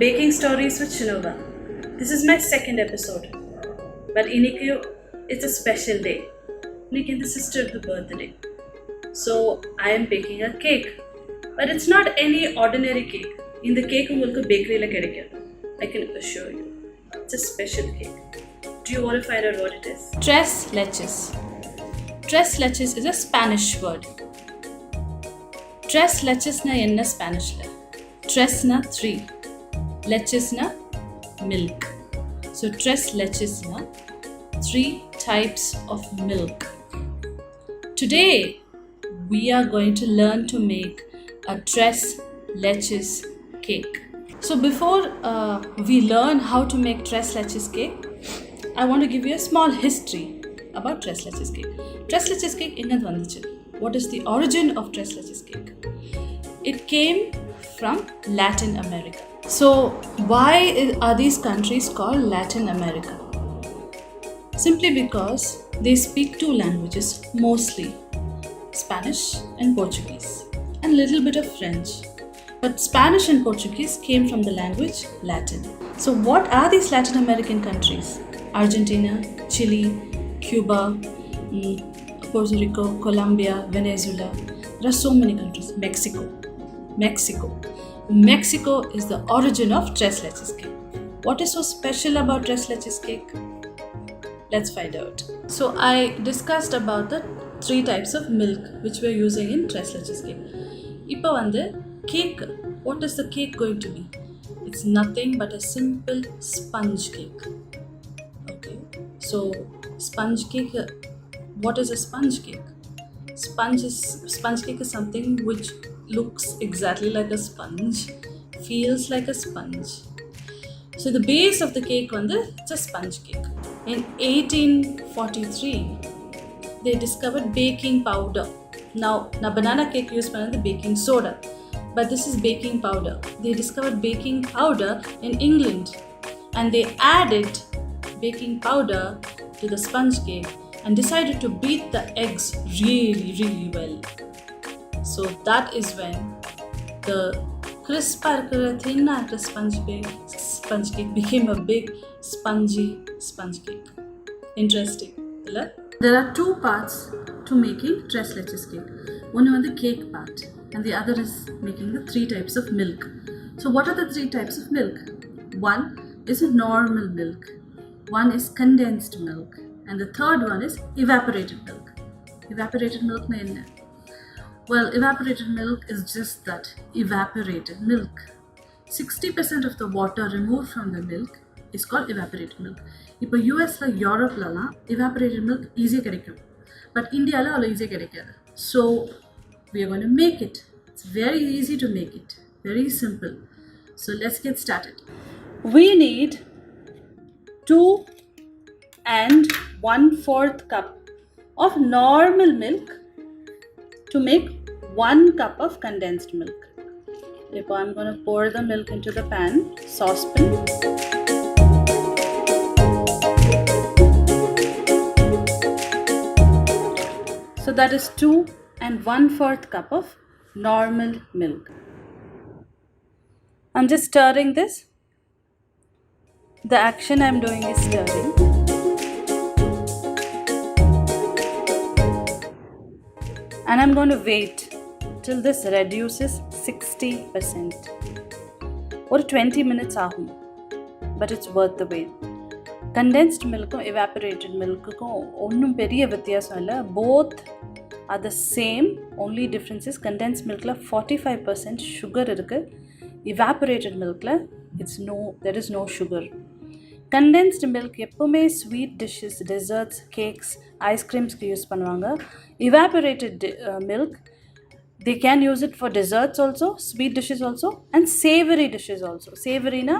Baking Stories with Shenoba. This is my second episode. But Inikku, it's a special day. Inikku is the sister's birthday. So I am baking a cake. But it's not any ordinary cake. In the cake, you bakery la kedikkum. I can assure you. It's a special cake. Do you want to find out what it is? Tres Leches. Tres Leches is a Spanish word. Tres Leches na enna Spanish la? Tres na 3. Leches na milk. So Tres Leches na 3 types of milk. Today we are going to learn to make a Tres Leches cake. So before we learn how to make Tres Leches cake, I want to give you a small history about Tres Leches cake. Tres Leches cake enga vanduchu? What is the origin of Tres Leches cake? It came from Latin America. So why are these countries called Latin America? Simply because they speak 2 languages mostly, Spanish and Portuguese, and a little bit of French. But Spanish and Portuguese came from the language Latin. So what are these Latin American countries? Argentina, Chile, Cuba, Puerto Rico, Colombia, Venezuela. There are so many countries. Mexico is the origin of Tres Leches cake. What is so special about Tres Leches cake? Let's find out. So I discussed about the 3 types of milk which we are using in Tres Leches cake. Ipo vande cake, what is the cake going to be? It's nothing but a simple sponge cake. Okay. So sponge cake, what is a sponge cake? Sponge cake is something which looks exactly like a sponge, feels like a sponge. So the base of the cake it's a sponge cake. In 1843, they discovered baking powder. Now banana cake use the baking soda, but this is baking powder. They discovered baking powder in England, and they added baking powder to the sponge cake and decided to beat the eggs really, really well. So that is when the crisp thin sponge cake became a big spongy sponge cake. Interesting, right? There are 2 parts to making Tres Leches cake. One is the cake part, and the other is making the 3 types of milk. So what are the 3 types of milk? One is a normal milk, one is condensed milk, and the third one is evaporated milk. Evaporated milk na enna? Well, evaporated milk is just that, evaporated milk. 60% of the water removed from the milk is called evaporated milk. இப்போ யூஎஸ்ல யூரோப்லலாம் evaporated milk ஈஸியாக கிடைக்கும், but இந்தியாவில் அவ்வளோ ஈஸியாக கிடைக்காது. So we are going to make it. It's very easy to make it, very simple. So let's get started. We need 2 and 1/4 cup of normal milk to make 1 cup of condensed milk. Now I'm going to pour the milk into the pan, saucepan. So that is 2 and 1/4 cup of normal milk. I'm just stirring this. The action I'm doing is stirring. And I'm going to wait till this reduces 60%. Or 20 minutes ahum, but it's worth the wait. Condensed milk and evaporated milk onnum periya vyathyasam illa, both are the same. Only difference is condensed milk la 45% sugar irukku, evaporated milk la there is no sugar. Condensed milk எப்பவுமே sweet dishes, desserts, cakes, ice creams க்கு use பண்ணுவாங்க. Evaporated milk, they can use it for desserts also, sweet dishes also, and savory dishes also. Savory na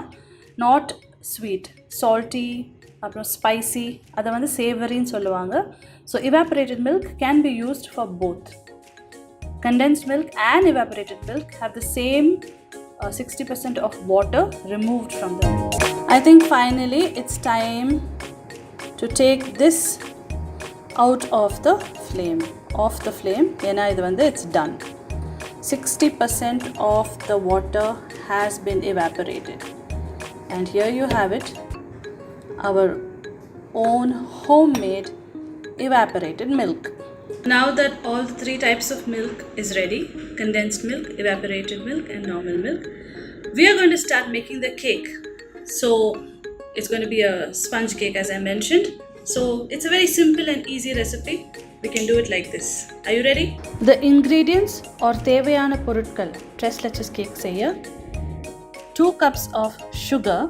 not sweet, salty, அப்புறம் spicy, அதை savoryன்னு சொல்லுவாங்க. So evaporated milk can be used for both. Condensed milk and evaporated milk have the same 60% of water removed from the milk. I think finally it's time to take this out of the flame. ஏன்னா இது it's done. 60% of the water has been evaporated. And here you have it, our own homemade evaporated milk. Now that all the three types of milk is ready, condensed milk, evaporated milk and normal milk, we are going to start making the cake. So it's going to be a sponge cake as I mentioned. So it's a very simple and easy recipe. We can do it like this. Are you ready? The ingredients or தேவையான பொருட்கள் Tres Leches Cake செய்ய 2 cups of sugar,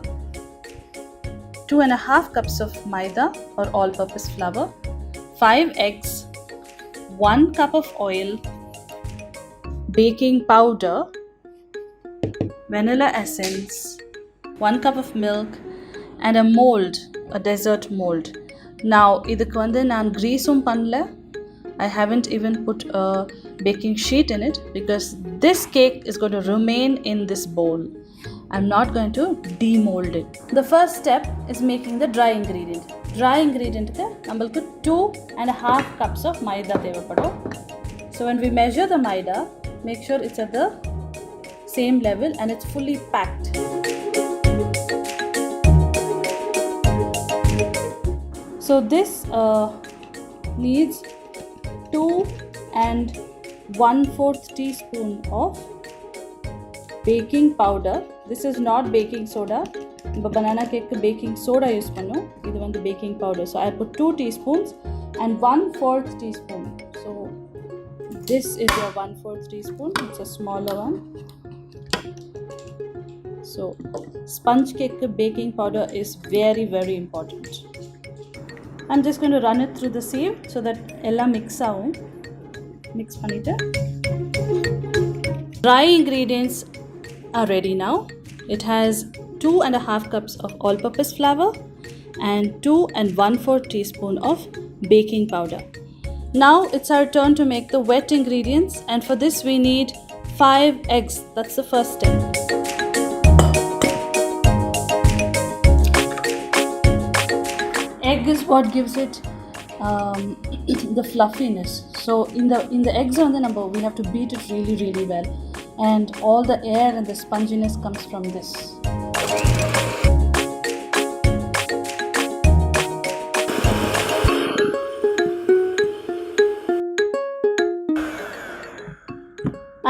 2.5 cups of maida or all-purpose flour, 5 eggs, 1 cup of oil, baking powder, vanilla essence, 1 cup of milk and a mold, a dessert mold. Now idukku vandu naan greaseum pannala. I haven't even put a baking sheet in it because this cake is going to remain in this bowl. I'm not going to demold it. The first step is making the dry ingredient. Dry ingredient ku namalku 2.5 cups of maida thevapadum. So when we measure the maida, make sure it's at the same level and it's fully packed. So this needs 2 1/4 teaspoon of baking powder. This is not baking soda. But banana cake baking soda use pannom. Idu vandu baking powder. So I put 2 teaspoons and 1/4 teaspoon. So this is your 1/4 teaspoon. It's a smaller one. So sponge cake baking powder is very very important. I'm just going to run it through the sieve so that ella mix avum. Mix pannita. Dry ingredients are ready now. It has 2.5 cups of all-purpose flour and 2 1/4 teaspoon of baking powder. Now it's our turn to make the wet ingredients, and for this we need 5 eggs. That's the first step. Egg is what gives it the fluffiness. So in the eggs on the number, we have to beat it really really well, and all the air and the sponginess comes from this.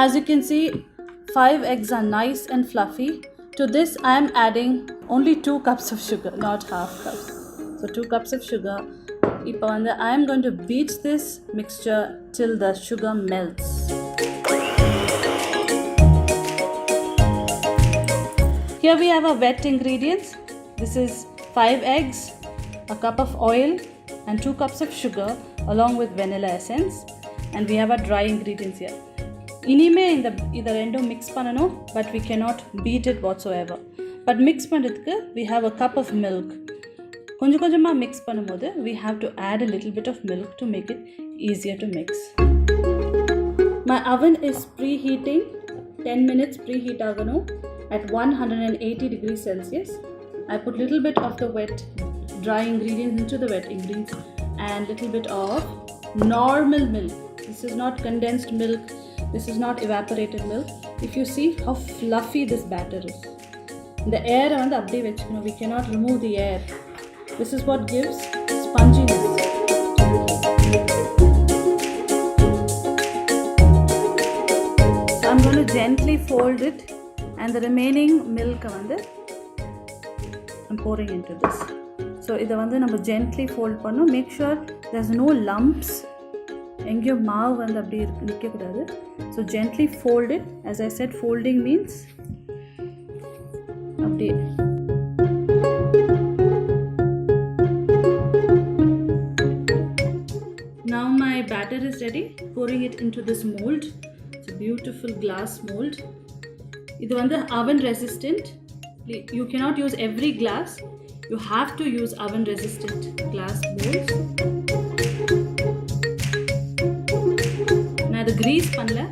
As you can see, 5 eggs are nice and fluffy. To this I am adding only 2 cups of sugar, not half cups. So 2 cups of sugar. Ipo vanda I am going to beat this mixture till the sugar melts. Here we have our wet ingredients. This is 5 eggs, a cup of oil and 2 cups of sugar along with vanilla essence, and we have our dry ingredients here. Inime இந்த ரெண்டும் mix பண்ணனும், but we cannot beat it whatsoever. But mix பண்றதுக்கு we have a cup of milk. கொஞ்சம் கொஞ்சமா mix பண்ணும்போது we have to add a little bit of milk to make it easier to mix. My oven is preheating. 10 minutes preheat ஆகணும் at 180 degrees Celsius. I put little bit of the wet dry ingredients into the wet ingredients and little bit of normal milk. This is not condensed milk. This is not evaporated milk. If you see how fluffy this batter is. The air on the abdi vechukonu. We cannot remove the air. This is what gives sponginess. So I'm going to gently fold it, and the remaining milk I'm pouring into this. So இதை நம்ம gently fold பண்ணணும். Make sure there's no lumps. எங்கேயோ மாவு அப்படி நிற்கக்கூடாது. So gently fold it. As I said, folding means அப்படியே. Now my batter is ready. Pouring it into this mold. It's a beautiful glass mold. இது oven resistant. You cannot use every glass. You have to use oven resistant glass molds. Now the grease பண்ணல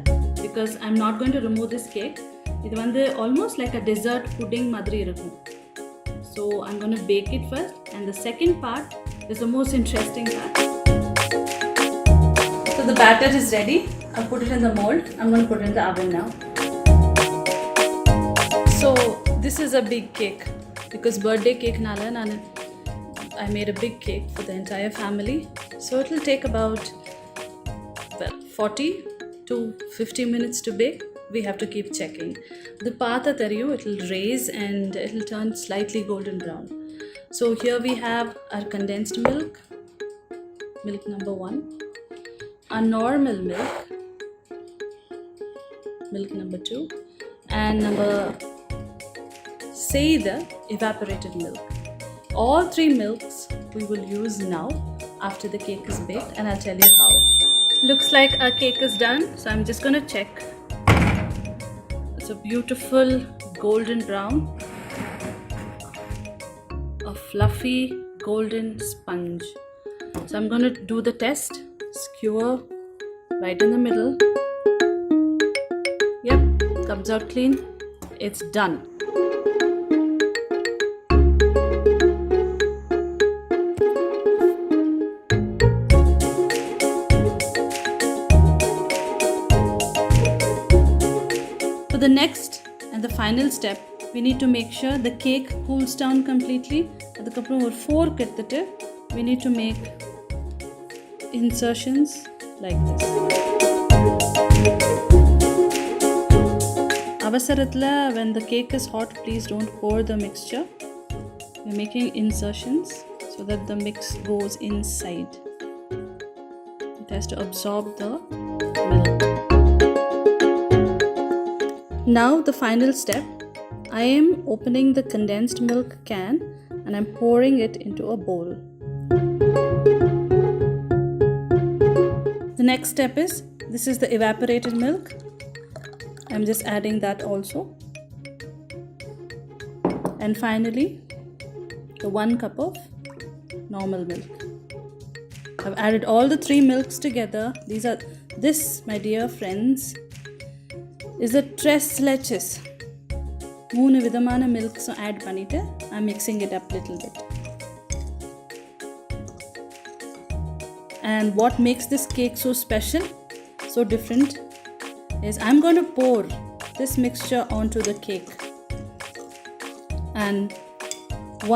because I'm not going to remove this cake. இது almost like a dessert pudding மாதிரி இருக்கும். So I'm going to bake it first, and the second part is the most interesting part. So the batter is ready. I'll put it in the mold. I'm going to put it in the oven now. So this is a big cake. because birthday cake nala I made a big cake for the entire family, so it will take about 40 to 50 minutes to bake. We have to keep checking. The patha thariyu, it will raise and it will turn slightly golden brown. So here we have our condensed milk number 1, our normal milk number 2, and the evaporated milk. All 3 milks we will use now after the cake is baked, and I'll tell you how. Looks like our cake is done, so I'm just going to check. It's a beautiful golden brown, a fluffy golden sponge. So I'm going to do the test. Skewer right in the middle. Yep, comes out clean. It's done. For the next and the final step, we need to make sure the cake cools down completely. அதுக்கப்புறம் ஒரு fork எடுத்துட்டு we need to make insertions like this. அவசரத்துல when the cake is hot, please don't pour the mixture. We're making insertions so that the mix goes inside. It has to absorb the milk. Now the final step, I am opening the condensed milk can and I'm pouring it into a bowl. The next step is, this is the evaporated milk. I'm just adding that also. And finally, the 1 cup of normal milk. I've added all the 3 milks together. This, my dear friends, is the Tres Leches. 3 விதமான milks add பண்ணிட்டு I'm mixing it up little bit. And what makes this cake so special, so different, is I'm going to pour this mixture onto the cake. And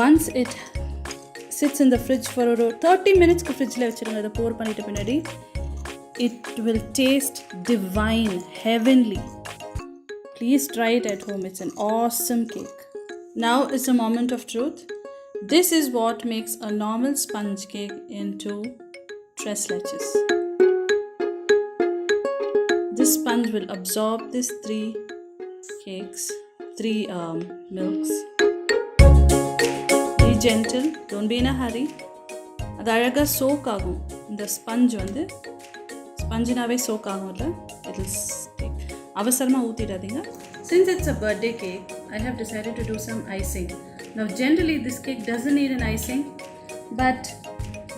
once it sits in the fridge for 30 minutes, fridge la vechirunga idu pour பண்ணிட்ட பின்னாடி, it will taste divine, heavenly. Please try it at home. It's an awesome cake. Now is a moment of truth. This is what makes a normal sponge cake into Tres Leches. This sponge will absorb these 3 milks. Be gentle. Don't be in a hurry. அது அழகா soak ஆகும். இந்த sponge வந்து ஸ்பஞ்சினாவே soak ஆகும்ல. It will stick. அவசரமா ஊத்திடாதீங்க. Since it's a birthday cake, I have decided to do some icing. Now generally this cake doesn't need an icing, but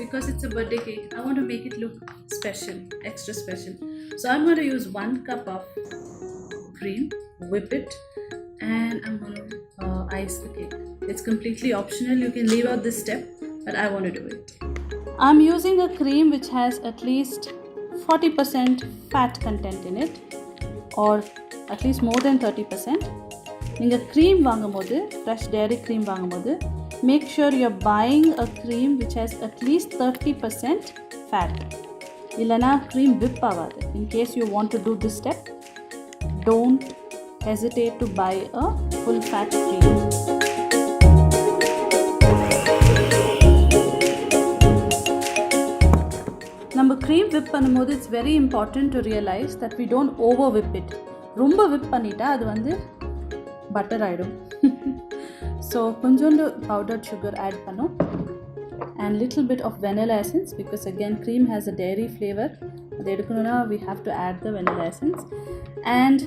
because it's a birthday cake, I want to make it look special, extra special. So I'm going to use 1 cup of cream, whip it, and I'm going to ice the cake. It's completely optional. You can leave out this step, but I want to do it. I'm using a cream which has at least 40% fat content in it, or at least more than 30%. நீங்கள் cream வாங்கும்போது, fresh dairy cream வாங்கும்போது, make sure you're buying a cream which has at least 30% fat. இல்லைனா cream whip ஆகாது. In case you want to do this step, don't hesitate to buy a full fat cream. நம்ம cream whip பண்ணும்போது, it's very important to realize that we don't over whip it. ரொம்ப whip பண்ணிட்டா அது வந்து butter ஆயிடும். So கொஞ்சோண்டு powdered sugar add பண்ணோம், and little bit of vanilla essence, because again cream has a dairy flavor. அது எடுக்கணும்னா we have to add the vanilla essence. And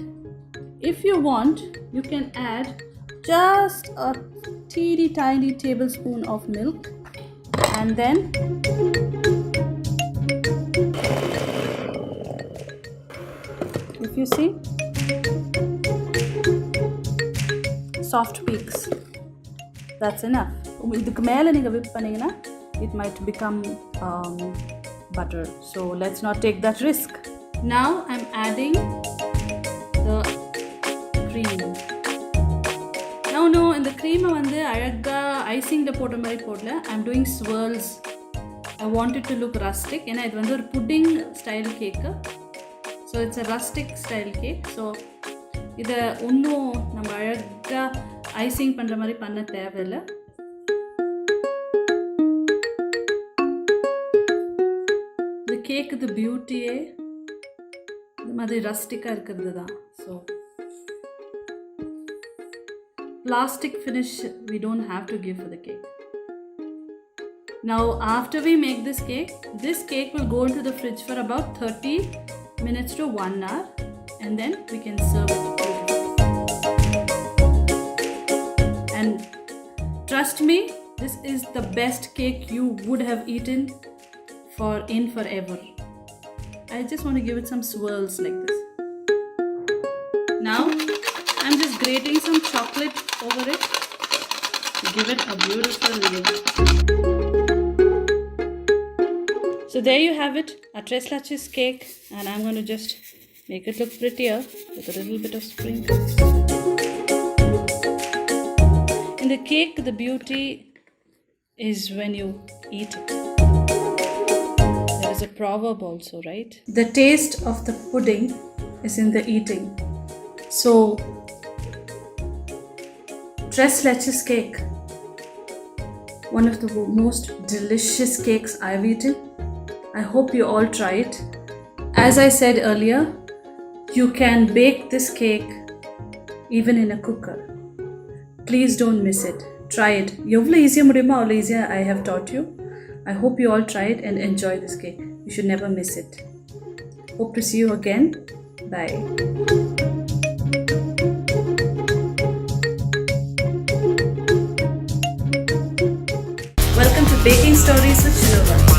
if you want, you can add just a teeny tiny tablespoon of milk, and then if you see soft peaks, that's enough. இதுக்கு மேலே நீங்கள் whip பண்ணீங்கன்னா it might become butter, so let's not take that risk. Now I'm adding the cream. No, in the cream க்ரீமை வந்து அழகாக ஐசிங்கில் போடுற மாதிரி போடல. I'm doing swirls. I want it to look rustic. ஏன்னா இது வந்து ஒரு pudding style cake. So it's a rustic style cake. So இதை இன்னும் நம்ம அழகாக ஐசிங் பண்ணுற மாதிரி பண்ண தேவையில்லை. இந்த கேக்கு இது பியூட்டியே இந்த மாதிரி ரஸ்டிக்காக இருக்கிறது தான். So plastic finish we don't have to give for the cake. Now after we make this cake will go into the fridge for about 30 minutes to 1 hour, and then we can serve it. And trust me, this is the best cake you would have eaten forever. I just want to give it some swirls like this. Now I'm just grating some chocolate over it to give it a beautiful look. So there you have it, a Tres Leches cake, and I'm going to just make it look prettier with a little bit of sprinkles. In the cake, the beauty is when you eat it. There is a proverb also, right? The taste of the pudding is in the eating. So Tres Leches cake, one of the most delicious cakes I've eaten. I hope you all try it. As I said earlier, you can bake this cake even in a cooker. Please don't miss it. Try it. Evlo easy mudiyuma avlo easy I have taught you. I hope you all try it and enjoy this cake. You should never miss it. Hope to see you again. Bye. Welcome to Baking Stories with Shenoba.